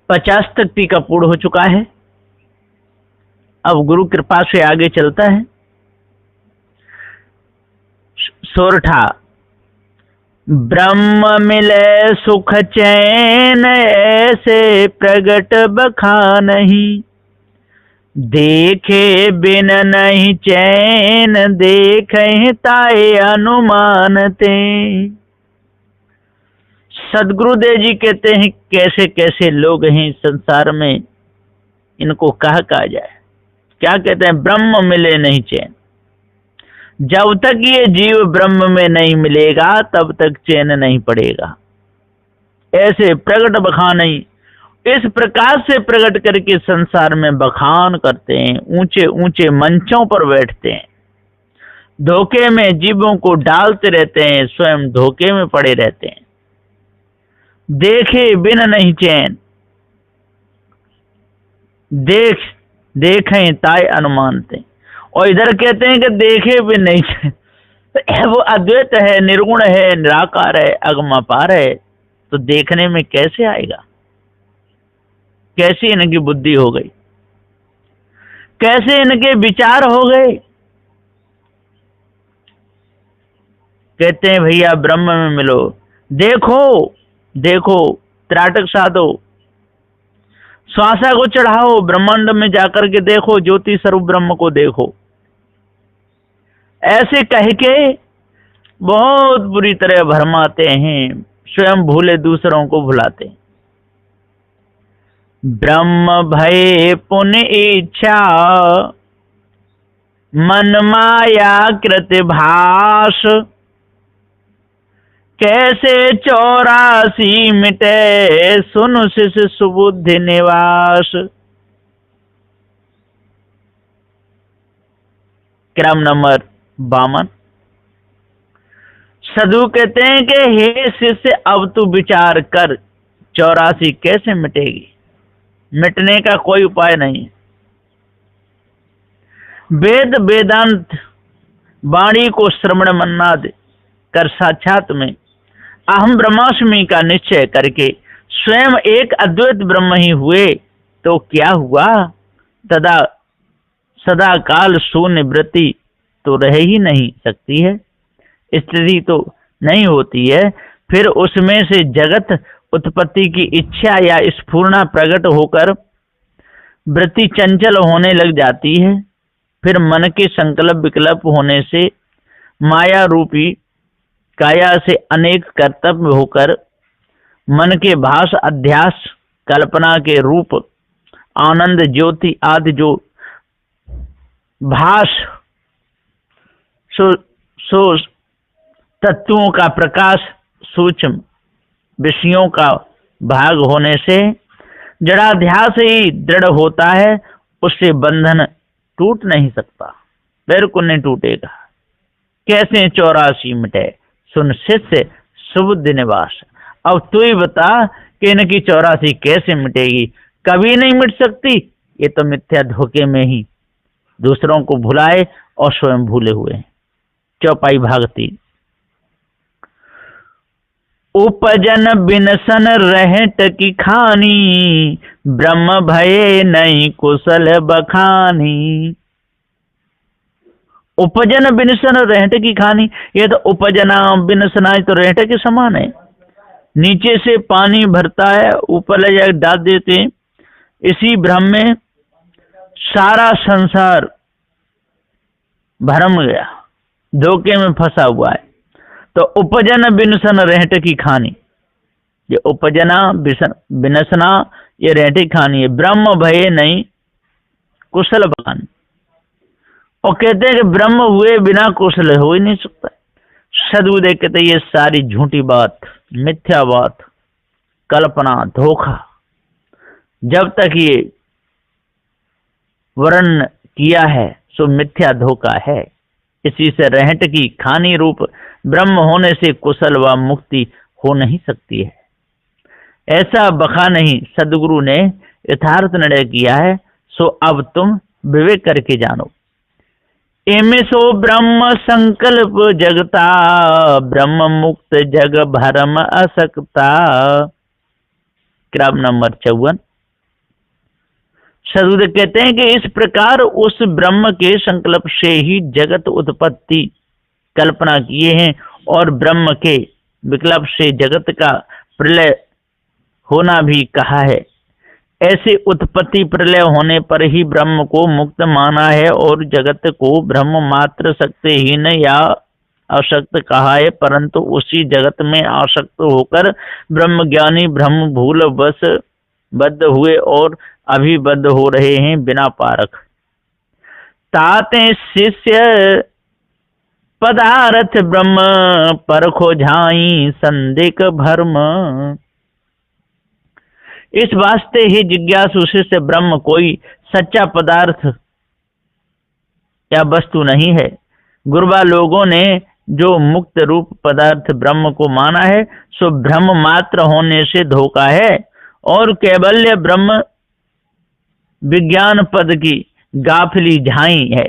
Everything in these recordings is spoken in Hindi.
50 तक टीका पूर्ण हो चुका है। अब गुरु कृपा से आगे चलता है। सोरठा। ब्रह्म मिले सुख चैन ऐसे प्रगट बखानहि, देखे बिन नहीं चैन देखे ताए अनुमानते। सदगुरुदेव जी कहते हैं कैसे कैसे लोग हैं संसार में, इनको कहा जाए। क्या कहते हैं? ब्रह्म मिले नहीं चैन। जब तक ये जीव ब्रह्म में नहीं मिलेगा तब तक चैन नहीं पड़ेगा। ऐसे प्रगट बखान नहीं, इस प्रकार से प्रकट करके संसार में बखान करते हैं, ऊंचे ऊंचे मंचों पर बैठते हैं, धोखे में जीवों को डालते रहते हैं, स्वयं धोखे में पड़े रहते हैं। देखे बिन नहीं चैन, देखें ताय अनुमानते। और इधर कहते हैं कि देखे भी नहीं चैन। वो अद्वैत है, निर्गुण है, निराकार है, अगमापार है, तो देखने में कैसे आएगा? कैसी इनकी बुद्धि हो गई, कैसे इनके विचार हो गए? कहते हैं भैया ब्रह्म में मिलो, देखो देखो, त्राटक साधो, श्वासा को चढ़ाओ, ब्रह्मांड में जाकर के देखो, ज्योति स्वरूप ब्रह्म को देखो। ऐसे कह के बहुत बुरी तरह भरमाते हैं, स्वयं भूले दूसरों को भुलाते हैं। ब्रह्म भय पुण्य इच्छा मन माया कृत भास, कैसे 84 मिटे सुन शिष सुबुद्धि निवास। क्रम नंबर 52। साधु कहते हैं कि हे शिष्य, अब तू विचार कर, 84 कैसे मिटेगी? मिटने का कोई उपाय नहीं। वेद वेदांत वाणी को श्रवण मन्नाद कर साक्षात में अहम ब्रह्मास्मि का निश्चय करके स्वयं एक अद्वैत ब्रह्म ही हुए तो क्या हुआ? तदा सदा काल शून्य वृत्ति तो रह ही नहीं सकती है, स्थिति तो नहीं होती है। फिर उसमें से जगत उत्पत्ति की इच्छा या स्फूर्णा प्रकट होकर वृत्ति चंचल होने लग जाती है। फिर मन के संकल्प विकल्प होने से माया रूपी काया से अनेक कर्तव्य होकर मन के भास अध्यास कल्पना के रूप आनंद ज्योति आदि जो भास सो तत्वों का प्रकाश सूक्ष्म विषयों का भाग होने से जड़ाध्यास ही दृढ़ होता है, उससे बंधन टूट नहीं सकता, बिल्कुल नहीं टूटेगा। कैसे 84 मिटे सुन शिष्य सुबुद्धि निवास। अब तू ही बता कि इनकी 84 कैसे मिटेगी? कभी नहीं मिट सकती। ये तो मिथ्या धोखे में ही दूसरों को भुलाए और स्वयं भूले हुए हैं। चौपाई भाग 3। उपजन बिनसन रहट की खानी, ब्रह्म भये नहीं कुशल बखानी। उपजन बिनसन रहट की खानी, ये तो उपजना बिनसना तो रहट के समान है। नीचे से पानी भरता है, ऊपर ले जाकर डाल देते हैं। इसी भ्रम में सारा संसार भरम गया, धोखे में फंसा हुआ है। तो उपजन बिनसन रहट की खानी, ये उपजना बिनसना ये रहट की खानी है। ब्रह्म भय नहीं कुशल बखानी। और कहते हैं कि ब्रह्म हुए बिना कुशल हो ही नहीं सकता। सदगुरुदेव कहते ये सारी झूठी बात, मिथ्या बात, कल्पना, धोखा, जब तक ये वर्ण किया है सो मिथ्या धोखा है। इसी से रहट की खानी रूप ब्रह्म होने से कुशल व मुक्ति हो नहीं सकती है। ऐसा बखा नहीं सदगुरु ने यथार्थ निर्णय किया है, सो अब तुम विवेक करके जानो। एमे सो ब्रह्म संकल्प जगता, ब्रह्म मुक्त जग भरम असकता। क्रम नंबर 54। सदगुरु कहते हैं कि इस प्रकार उस ब्रह्म के संकल्प से ही जगत उत्पत्ति कल्पना किए हैं और ब्रह्म के विकल्प से जगत का प्रलय होना भी कहा है। ऐसे उत्पत्ति प्रलय होने पर ही ब्रह्म को मुक्त माना है और जगत को ब्रह्म मात्र शक्तिहीन या आसक्त कहा है, परंतु उसी जगत में आसक्त होकर ब्रह्म ज्ञानी ब्रह्म भूल बस बद्ध हुए और अभिबद्ध हो रहे हैं बिना पारख। ताते शिष्य पदार्थ ब्रह्म परखो झाई संदेक भर्म। इस वास्ते ही जिज्ञासु शिष्य ब्रह्म कोई सच्चा पदार्थ या वस्तु नहीं है। गुरबा लोगों ने जो मुक्त रूप पदार्थ ब्रह्म को माना है सो ब्रह्म मात्र होने से धोखा है और कैवल्य ब्रह्म विज्ञान पद की गाफिली झाई है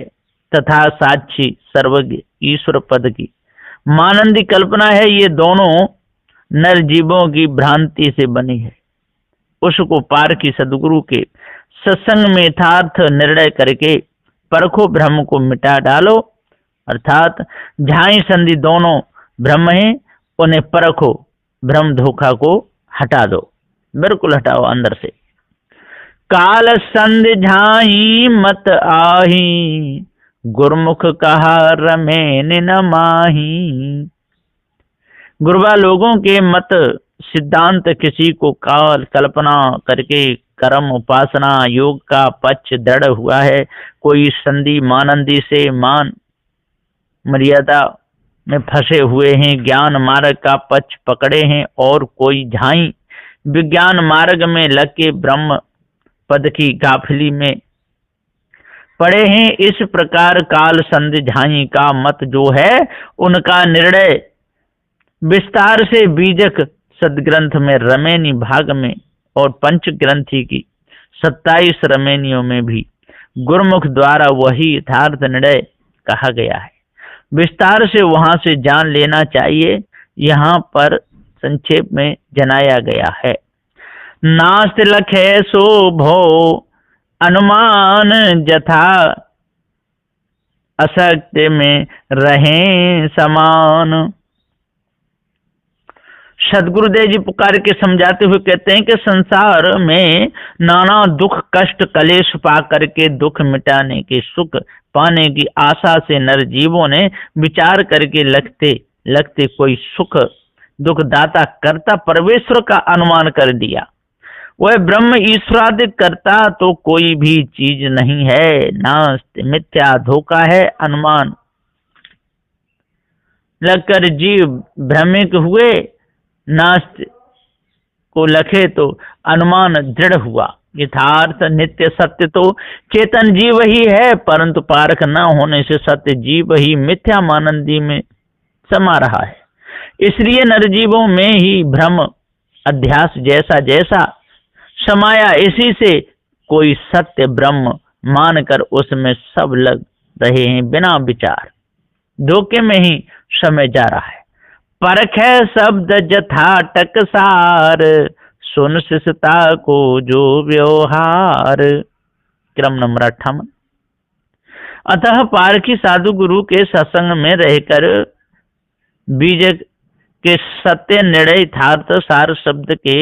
तथा साक्षी सर्वज्ञ ईश्वर पद की मानंदी कल्पना है। ये दोनों नर जीवों की भ्रांति से बनी है। उसको पार की सदगुरु के सत्संग में यथार्थ निर्णय करके परखो ब्रह्म को मिटा डालो, अर्थात झाई संधि दोनों ब्रह्म हैं, उन्हें परखो, ब्रह्म धोखा को हटा दो, बिल्कुल हटाओ अंदर से। काल संधि झाई मत आही गुरमुख कहा रमेन न माही। गुरबा लोगों के मत सिद्धांत किसी को काल कल्पना करके कर्म उपासना योग का पक्ष दृढ़ हुआ है, कोई संधि मानंदी से मान मर्यादा में फंसे हुए हैं, ज्ञान मार्ग का पक्ष पकड़े हैं और कोई झाई विज्ञान मार्ग में लग के ब्रह्म पद की गाफिली में पड़े हैं। इस प्रकार काल संधि झाई का मत जो है उनका निर्णय विस्तार से बीजक सदग्रंथ में रमेनी भाग में और पंच ग्रंथी की 27 रमेनियों में भी गुरमुख द्वारा वही यथार्थ निर्णय कहा गया है। विस्तार से वहां से जान लेना चाहिए, यहाँ पर संक्षेप में जनाया गया है। नास्त लखे सो भो अनुमान जथा असत्य में रहें समान। सदगुरुदेव जी पुकार के समझाते हुए कहते हैं कि संसार में नाना दुख कष्ट कलेश पा करके दुख मिटाने के सुख पाने की आशा से नर जीवों ने विचार करके लगते लगते कोई सुख दुख दाता करता परमेश्वर का अनुमान कर दिया। वह ब्रह्म ईश्वरादित करता तो कोई भी चीज नहीं है, नास्ति मिथ्या धोखा है अनुमान। लगकर जीव भ्रमित हुए, नास्ति को लखे तो अनुमान दृढ़ हुआ। यथार्थ नित्य सत्य तो चेतन जीव ही है, परंतु पारख न होने से सत्य जीव ही मिथ्या मानंदी में समा रहा है। इसलिए नरजीवों में ही भ्रम अध्यास जैसा जैसा समाया, इसी से कोई सत्य ब्रह्म मानकर उसमें सब लग रहे हैं बिना विचार, धोखे में ही समय जा रहा है। परख है शब्द जथा टकसार सुन शिष्यता को जो व्यवहार। क्रम नंबर 58। अतः पारखी साधु गुरु के सत्संग में रहकर बीज के सत्य निर्णय यथार्थ सार शब्द के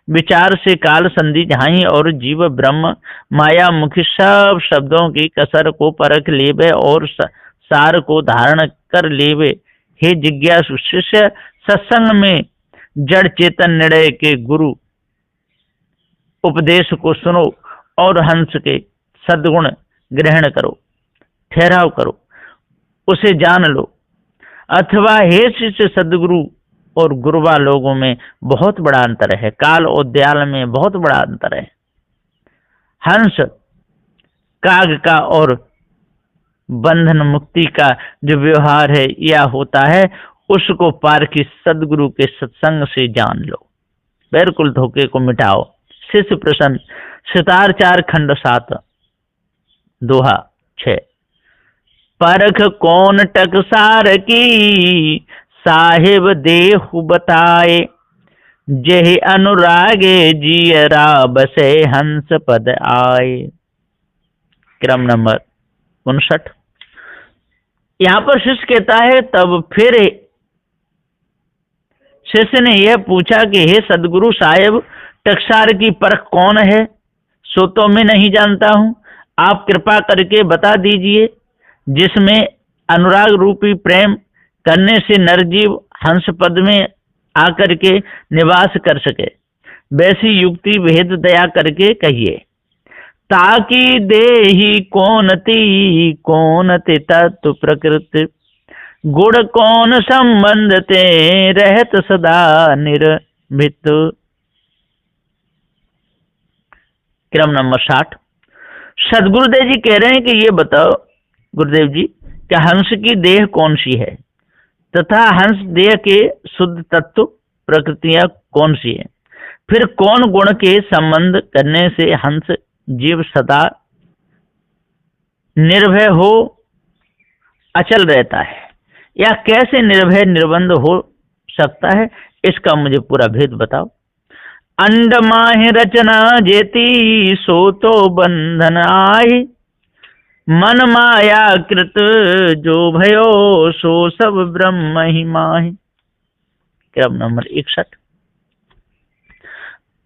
विचार से काल संधि झाई और जीव ब्रह्म माया मुखी सब शब्दों की कसर को परख लेवे और सार को धारण कर लेवे। हे जिज्ञासु शिष्य, सत्संग में जड़ चेतन निर्णय के गुरु उपदेश को सुनो और हंस के सद्गुण ग्रहण करो, ठहराव करो, उसे जान लो। अथवा हे शिष्य, सदगुरु और गुरुवा लोगों में बहुत बड़ा अंतर है, काल और दयाल में बहुत बड़ा अंतर है। हंस काग का और बंधन मुक्ति का जो व्यवहार है या होता है, उसको पार की सदगुरु के सत्संग से जान लो, बिल्कुल धोखे को मिटाओ। शिष्य प्रश्न सितार 4 खंड 7 दोहा 6। परख कौन टकसार की साहिब देहु बताए जेहि अनुरागे जियरा बसे हंस पद आए। क्रम नंबर 59। यहाँ पर शिष्य कहता है, तब फिर शिष्य ने यह पूछा कि हे सदगुरु साहेब, टकसाल की परख कौन है, सो तो मैं नहीं जानता हूँ, आप कृपा करके बता दीजिए, जिसमें अनुराग रूपी प्रेम करने से नरजीव हंस पद में आकर के निवास कर सके, वैसी युक्ति भेद दया करके कहिए। ताकि देही कौन ते तत्व प्रकृति, गुण कौन संबंध ते रहत सदा निर्भित। क्रम नंबर 60। सदगुरुदेव जी कह रहे हैं कि ये बताओ गुरुदेव जी, क्या हंस की देह कौन सी है तथा हंस देह के शुद्ध तत्व प्रकृतियां कौन सी है, फिर कौन गुण के संबंध करने से हंस जीव सदा निर्भय हो अचल रहता है, या कैसे निर्भय निर्बंध हो सकता है, इसका मुझे पूरा भेद बताओ। अंड माहि रचना जेती सो तो बंधन आए, मन माया कृत जो भयो सो सब ब्रह्म ही माहि। क्रम नंबर 61।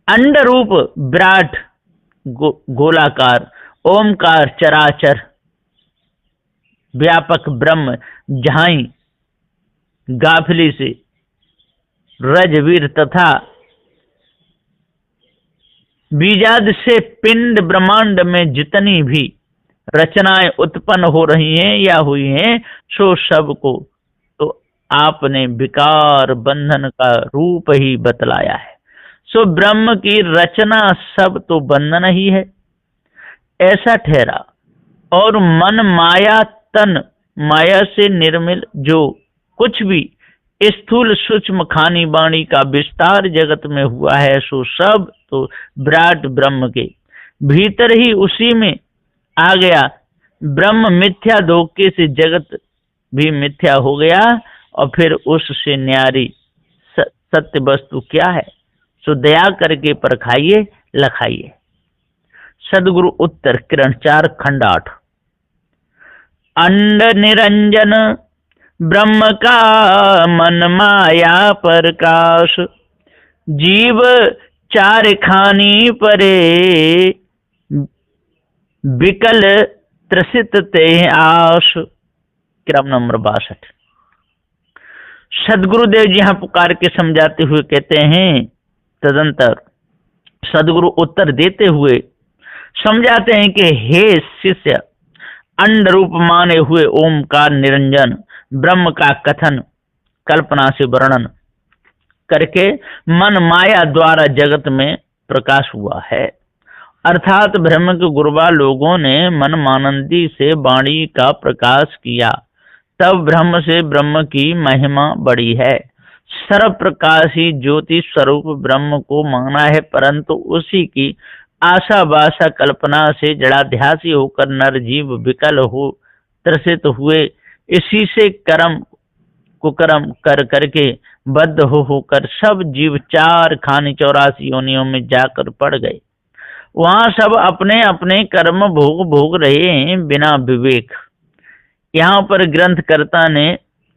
अंड रूप विराट गोलाकार ओमकार चराचर व्यापक ब्रह्म, जहां गाफिली से रजवीर तथा बीजाद से पिंड ब्रह्मांड में जितनी भी रचनाएं उत्पन्न हो रही हैं या हुई हैं, सो सब को तो आपने विकार बंधन का रूप ही बतलाया है। सो ब्रह्म की रचना सब तो बंधन ही है, ऐसा ठहरा। और मन माया तन माया से निर्मिल जो कुछ भी स्थूल सूक्ष्म खानी बाणी का विस्तार जगत में हुआ है, सो सब तो विराट ब्रह्म के भीतर ही उसी में आ गया। ब्रह्म मिथ्या धोखे से जगत भी मिथ्या हो गया, और फिर उससे न्यारी सत्य वस्तु क्या है, सो दया करके परखाइए लखाइए। सदगुरु उत्तर किरण 4 खंड 8। अंड निरंजन ब्रह्म का मन माया प्रकाश, जीव चार खानी परे विकल त्रसित ते आश। क्रम नंबर 62। सदगुरुदेव जी यहाँ पुकार के समझाते हुए कहते हैं, तदंतर सदगुरु उत्तर देते हुए समझाते हैं कि हे शिष्य, अंड रूप माने हुए ओमकार निरंजन ब्रह्म का कथन कल्पना से वर्णन करके मन माया द्वारा जगत में प्रकाश हुआ है। अर्थात ब्रह्म के गुरुबा लोगों ने मन मानंदी से वाणी का प्रकाश किया, तब ब्रह्म से ब्रह्म की महिमा बढ़ी है। सर्व प्रकाशी ज्योति स्वरूप ब्रह्म को माना है, परंतु उसी की आशा वासा कल्पना से जड़ाध्यासी होकर नर जीव विकल हो त्रसित हुए, इसी से कर्म कुकर्म कर करके बद्ध होकर सब जीव 4 खानी 84 योनियों में जाकर पड़ गए। वहां सब अपने अपने कर्म भोग रहे हैं बिना विवेक। यहाँ पर ग्रंथकर्ता ने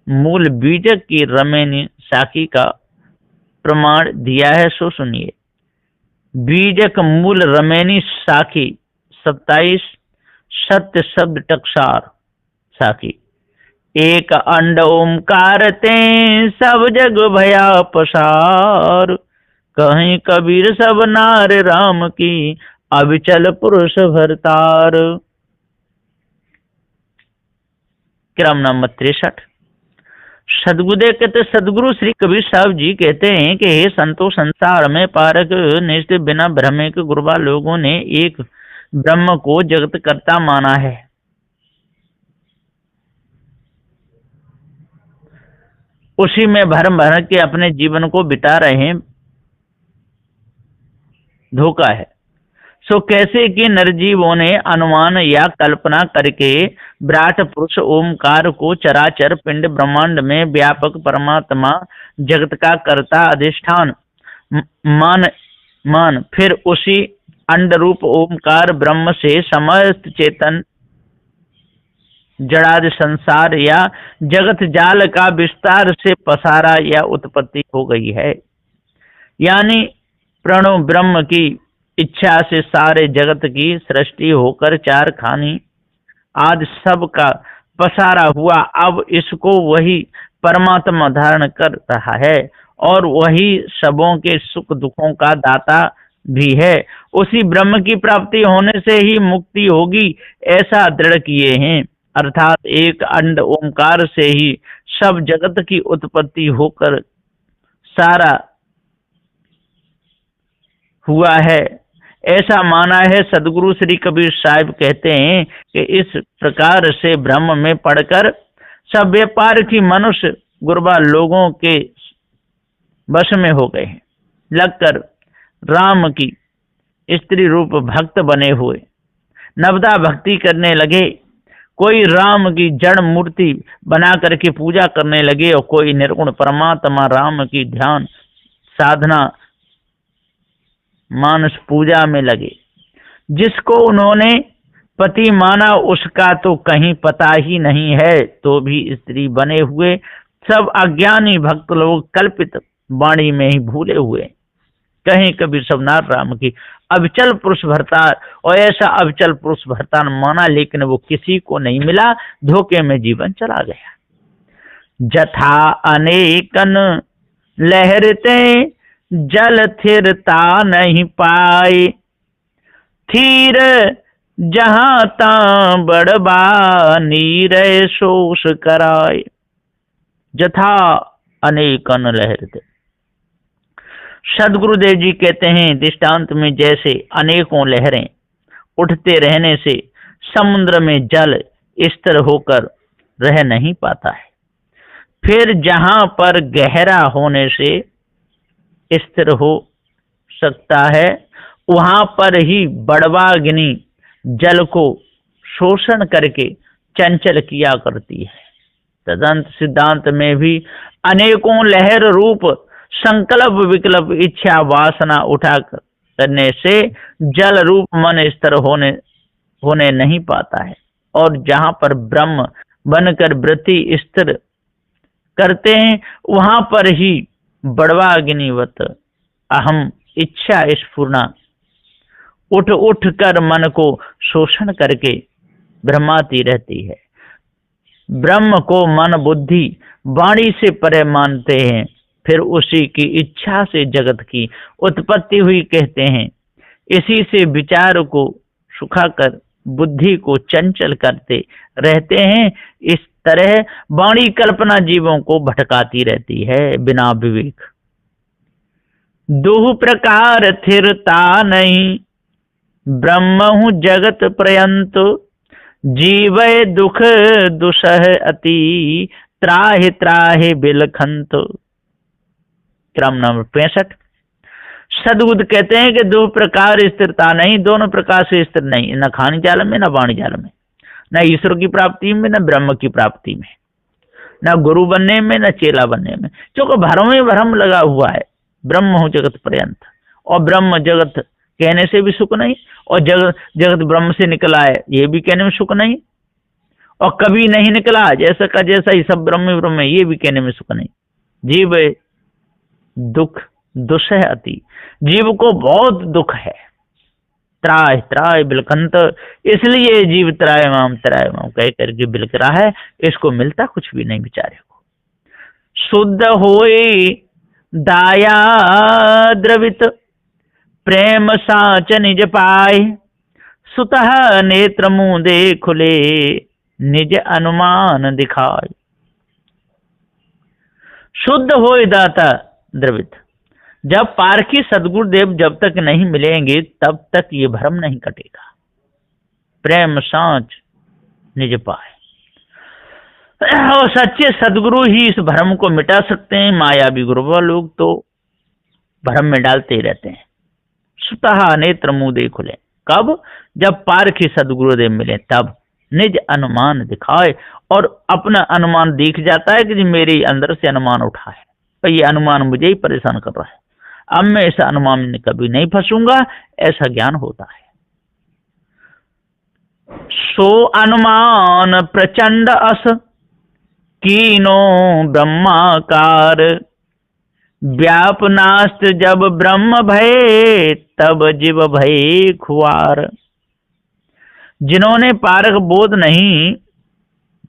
मूल बीजक की रमेनी साखी का प्रमाण दिया है, सो सुनिए। बीजक मूल रमेनी साखी 27 सत्य शब्द टकसार साखी। एक अंड ओमकार ते सब जग भया पसार, कहीं कबीर सब नार राम की अविचल पुरुष भरतार। क्रम नंबर 63। सदगुरुदेव कहते, सदगुरु श्री कबीर साहब जी कहते हैं कि हे संतो, संसार में पारक निष्ठ बिना भ्रमे के गुरुबा लोगों ने एक ब्रह्म को जगत कर्ता माना है। उसी में भरम भर के अपने जीवन को बिता रहे हैं, धोखा है। सो कैसे कि नरजीवों ने अनुमान या कल्पना करके विराट पुरुष ओमकार को चराचर पिंड ब्रह्मांड में व्यापक परमात्मा जगत का कर्ता अधिष्ठान मान मान फिर उसी अंड रूप ओमकार ब्रह्म से समस्त चेतन जड़ाद संसार या जगत जाल का विस्तार से पसारा या उत्पत्ति हो गई है। यानी प्रणव ब्रह्म की इच्छा से सारे जगत की सृष्टि होकर चार खानी आज सब का पसारा हुआ। अब इसको वही परमात्मा धारण कर रहा है और वही सबों के सुख दुखों का दाता भी है। उसी ब्रह्म की प्राप्ति होने से ही मुक्ति होगी, ऐसा दृढ़ किए हैं। अर्थात एक अंड ओंकार से ही सब जगत की उत्पत्ति होकर सारा हुआ है, ऐसा माना है। सदगुरु श्री कबीर साहिब कहते हैं कि इस प्रकार से ब्रह्म में पढ़कर सब व्यापार की मनुष्य गुरबा लोगों के वश में हो गए हैं, लगकर राम की स्त्री रूप भक्त बने हुए नवदा भक्ति करने लगे। कोई राम की जड़ मूर्ति बना करके पूजा करने लगे और कोई निर्गुण परमात्मा राम की ध्यान साधना मानस पूजा में लगे। जिसको उन्होंने पति माना उसका तो कहीं पता ही नहीं है, तो भी स्त्री बने हुए सब अज्ञानी भक्त लोग कल्पित वाणी में ही भूले हुए कहीं कबीर सब नार राम की अविचल पुरुष भरतार, और ऐसा अविचल पुरुष भरतार माना लेकिन वो किसी को नहीं मिला, धोखे में जीवन चला गया। जथा अनेकन लहरते जल थिरता नहीं पाए, थीर जहां ता बड़बा नीर शोष कराए। जथा अनेकन लहरते, सदगुरुदेव जी कहते हैं दृष्टांत में जैसे अनेकों लहरें उठते रहने से समुद्र में जल स्थिर होकर रह नहीं पाता है, फिर जहां पर गहरा होने से स्थिर हो सकता है वहां पर ही बड़वाग्नि जल को शोषण करके चंचल किया करती है। तदंत सिद्धांत में भी अनेकों लहर रूप संकल्प विकल्प इच्छा वासना उठा करने से जल रूप मन स्थिर होने नहीं पाता है, और जहां पर ब्रह्म बनकर वृत्ति स्थिर करते हैं वहां पर ही बड़वाग्निवत अहम इच्छा स्फुरना उठ उठ कर मन को शोषण करके भ्रमाती रहती है। ब्रह्म को मन बुद्धि वाणी से परे मानते हैं, फिर उसी की इच्छा से जगत की उत्पत्ति हुई कहते हैं। इसी से विचार को सुखाकर बुद्धि को चंचल करते रहते हैं। इस तरह वाणी कल्पना जीवों को भटकाती रहती है बिना विवेक। दो प्रकार थिरता नहीं ब्रह्म हूँ जगत पर्यंत, जीवय दुख दुसह अति त्राहि त्राहि बिलखंत। क्रम नंबर 65। सदगुरु कहते हैं कि दो प्रकार स्थिरता नहीं, दोनों प्रकार से स्थिर नहीं, न खानी जाल में न वाणी जाल में, न ईश्वर की प्राप्ति में न ब्रह्म की प्राप्ति में, न गुरु बनने में न चेला बनने में। क्योंकि भरम ही भरम लगा हुआ है। ब्रह्म हो जगत पर्यंत, और ब्रह्म जगत कहने से भी सुख नहीं, और जगत ब्रह्म से निकला है ये भी कहने में सुख नहीं, और कभी नहीं निकला जैसा का जैसा ही सब ब्रह्म ब्रह्म ये भी कहने में सुख नहीं। जीव दुख दुसह अति, जीव को बहुत दुख है। त्राय त्राय बिलखंत, इसलिए जीव त्राय माम कह करके बिलक रहा है, इसको मिलता कुछ भी नहीं बेचारे को। शुद्ध होए दाया द्रवित प्रेम साच निज पाए, सुतः नेत्र मुंदे खुले निज अनुमान दिखाए। शुद्ध होए दाता द्रवित, जब पारखी सदगुरुदेव जब तक नहीं मिलेंगे तब तक ये भ्रम नहीं कटेगा। प्रेम सांच निज पाए, और सच्चे सदगुरु ही इस भ्रम को मिटा सकते हैं। मायावी गुरुवा लोग तो भ्रम में डालते ही रहते हैं। सुतः नेत्र मुंदे खुले, कब? जब पारखी सदगुरुदेव मिले तब निज अनुमान दिखाए, और अपना अनुमान दिख जाता है कि मेरे अंदर से अनुमान उठा है, तो ये अनुमान मुझे ही परेशान कर रहा है। अब मैं इस अनुमान में कभी नहीं फंसूंगा, ऐसा ज्ञान होता है। सो अनुमान प्रचंड अस कीनो ब्रह्माकार, व्यापनास्त जब ब्रह्म भय तब जीव भय खुआर। जिन्होंने पारक बोध नहीं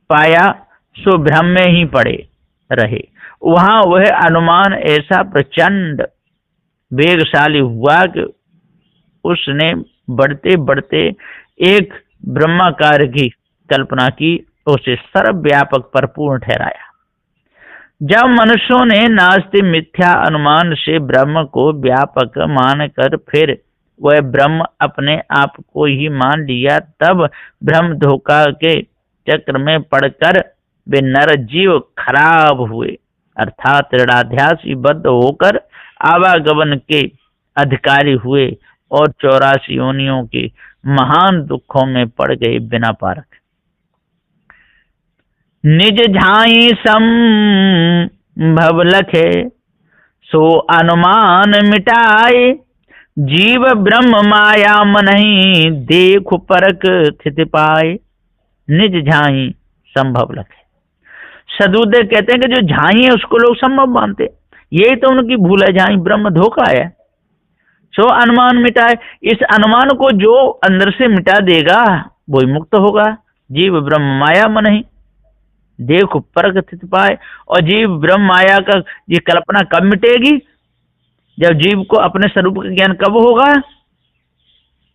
पाया सो भ्रम में ही पड़े रहे, वहां वह अनुमान ऐसा प्रचंड वेगशाली हुआ कि उसने बढ़ते बढ़ते एक ब्रह्माकार की कल्पना की, उसे सर्वव्यापक पर पूर्ण ठहराया। जब मनुष्यों ने नास्ति मिथ्या अनुमान से ब्रह्म को व्यापक मानकर फिर वह ब्रह्म अपने आप को ही मान लिया, तब ब्रह्म धोखा के चक्र में पड़कर वे नर जीव खराब हुए, अर्थात ऋणाध्यासी बद्ध होकर आवागमन के अधिकारी हुए और 84 योनियों के महान दुखों में पड़ गए बिना पारक। निज झाई संभव लखे सो अनुमान मिटाए, जीव ब्रह्म माया मनहि देख परक स्थिति पाए। निज झाई संभव लखे, सदुदेव कहते हैं कि जो झाई है उसको लोग संभव मानते, यही तो उनकी भूल है, झाई ब्रह्म धोखा है। सो अनुमान मिटाए, इस अनुमान को जो अंदर से मिटा देगा वही मुक्त होगा। जीव ब्रह्म माया मनहि देख परक स्थिति पाए। और जीव ब्रह्म माया का ये कल्पना कब मिटेगी? जब जीव को अपने स्वरूप का ज्ञान कब होगा?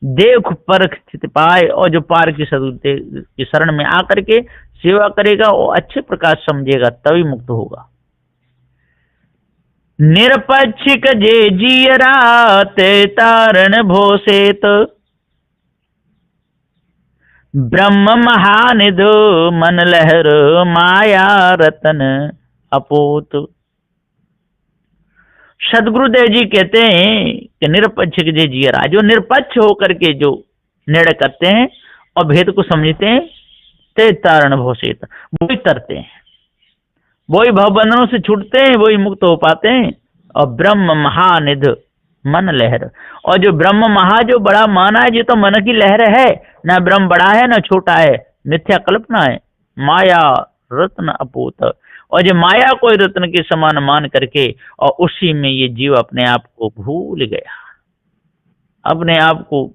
देख परख स्थिति पाए, और जो पार की स्वरूप की शरण में आकर के सेवा करेगा वो अच्छे प्रकार समझेगा, तभी मुक्त होगा। निरपक्षिक जे जियरा ते तारण भोसेत, ब्रह्म महानिध मन लहर माया रतन अपोत। सदगुरुदेव जी कहते हैं कि निरपक्ष जे जियरा, जो निरपक्ष होकर के जो निर्णय करते हैं और भेद को समझते हैं, ते तारण भोसेत, वही तरते हैं, वही भवबंधनों से छूटते हैं, वही मुक्त हो पाते हैं। और ब्रह्म महानिध मन लहर, और जो ब्रह्म महा जो बड़ा माना है, जो तो मन की लहर है, ना ब्रह्म बड़ा है ना छोटा है, मिथ्या कल्पना है। माया रत्न अपूत, और जो माया को रत्न के समान मान करके और उसी में ये जीव अपने आप को भूल गया, अपने आप को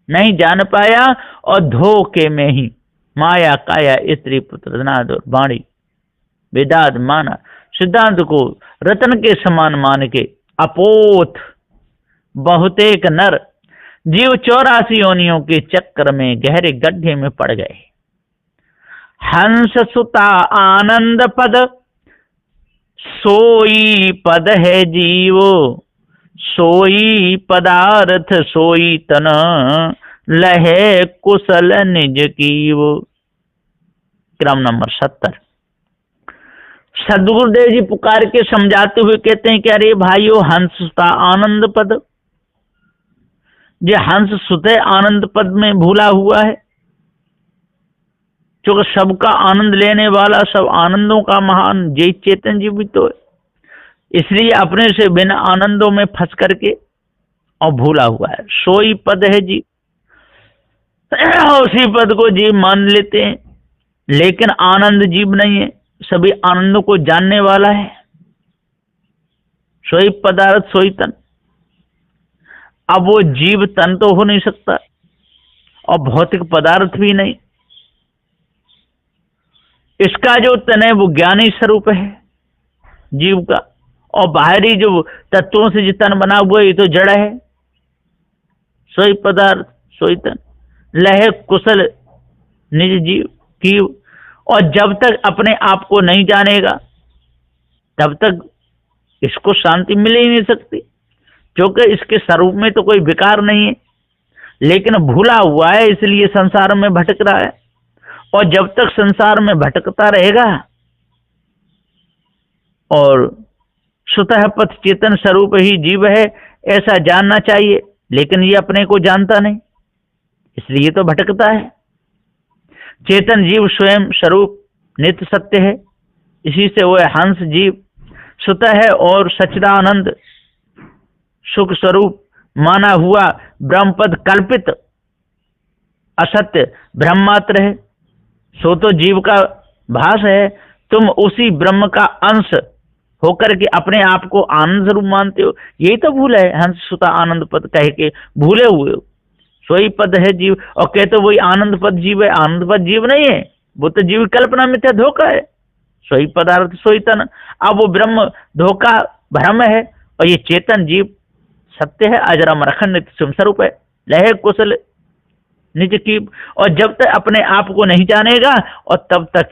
नहीं जान पाया और धोखे में ही माया काया स्त्री पुत्र नाद और वाणी वेदांत माना, सिद्धांत को रत्न के समान मान के अपोत बहुतेक नर जीव 84 योनियों के चक्कर में गहरे गड्ढे में पड़ गए। हंस सुता आनंद पद सोई पद है जीव, सोई पदार्थ सोई तन लहे कुशल निज कीव। क्रम नंबर 70। सदगुरुदेव जी पुकार के समझाते हुए कहते हैं कि अरे भाइयों, हंस सुता आनंद पद, ये हंस सुते आनंद पद में भूला हुआ है, क्योंकि सबका आनंद लेने वाला, सब आनंदों का महान जय चेतन जीव भी तो है, इसलिए अपने से बिना आनंदों में फंस करके और भूला हुआ है। सोई पद है जी, उसी पद को जीव मान लेते हैं, लेकिन आनंद जीव नहीं है, सभी आनंदों को जानने वाला है। सोई पदार्थ सोई तन, अब वो जीव तन तो हो नहीं सकता और भौतिक पदार्थ भी नहीं, इसका जो तन है वो ज्ञानी स्वरूप है जीव का, और बाहरी जो तत्वों से जो तन बना हुआ है ये तो जड़ है। सोई पदार्थ सोई तन लहे कुशल निज जीव की, और जब तक अपने आप को नहीं जानेगा तब तक इसको शांति मिल ही नहीं सकती, क्योंकि इसके स्वरूप में तो कोई विकार नहीं है, लेकिन भूला हुआ है इसलिए संसार में भटक रहा है। और जब तक संसार में भटकता रहेगा और स्वतः पथ चेतन स्वरूप ही जीव है ऐसा जानना चाहिए, लेकिन ये अपने को जानता नहीं, इसलिए तो भटकता है। चेतन जीव स्वयं स्वरूप नित्य सत्य है, इसी से वह हंस जीव सुत है और सच्चिदानंद सुख स्वरूप माना हुआ ब्रह्मपद कल्पित असत्य ब्रह्म मात्र है, सो तो जीव का भास है। तुम उसी ब्रह्म का अंश होकर के अपने आप को आनंद स्वरूप मानते हो, यही तो भूल है। हंस सुता आनंद पद कह के भूले हुए हो। सोई पद है जीव, और कहते वही आनंद पद जीव है। आनंद पद जीव नहीं है, वो तो जीव कल्पना मिथ्या धोखा है। सोई पदार्थ सोई तन, अब वो ब्रह्म धोखा भ्रम है, और ये चेतन जीव सत्य है, अजरा मरखंड नित्य स्वयं स्वरूप है, लहे कुशल निज की। और जब तक अपने आप को नहीं जानेगा और तब तक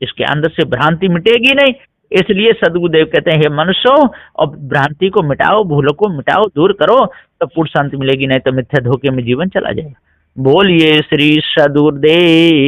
इसके अंदर से भ्रांति मिटेगी नहीं। इसलिए सदगुरुदेव कहते हैं, हे मनुष्यों, और भ्रांति को मिटाओ, भूलों को मिटाओ, दूर करो, तो पूर्ण शांति मिलेगी, नहीं तो मिथ्या धोखे में जीवन चला जाएगा। बोलिए श्री सदगुरुदेव।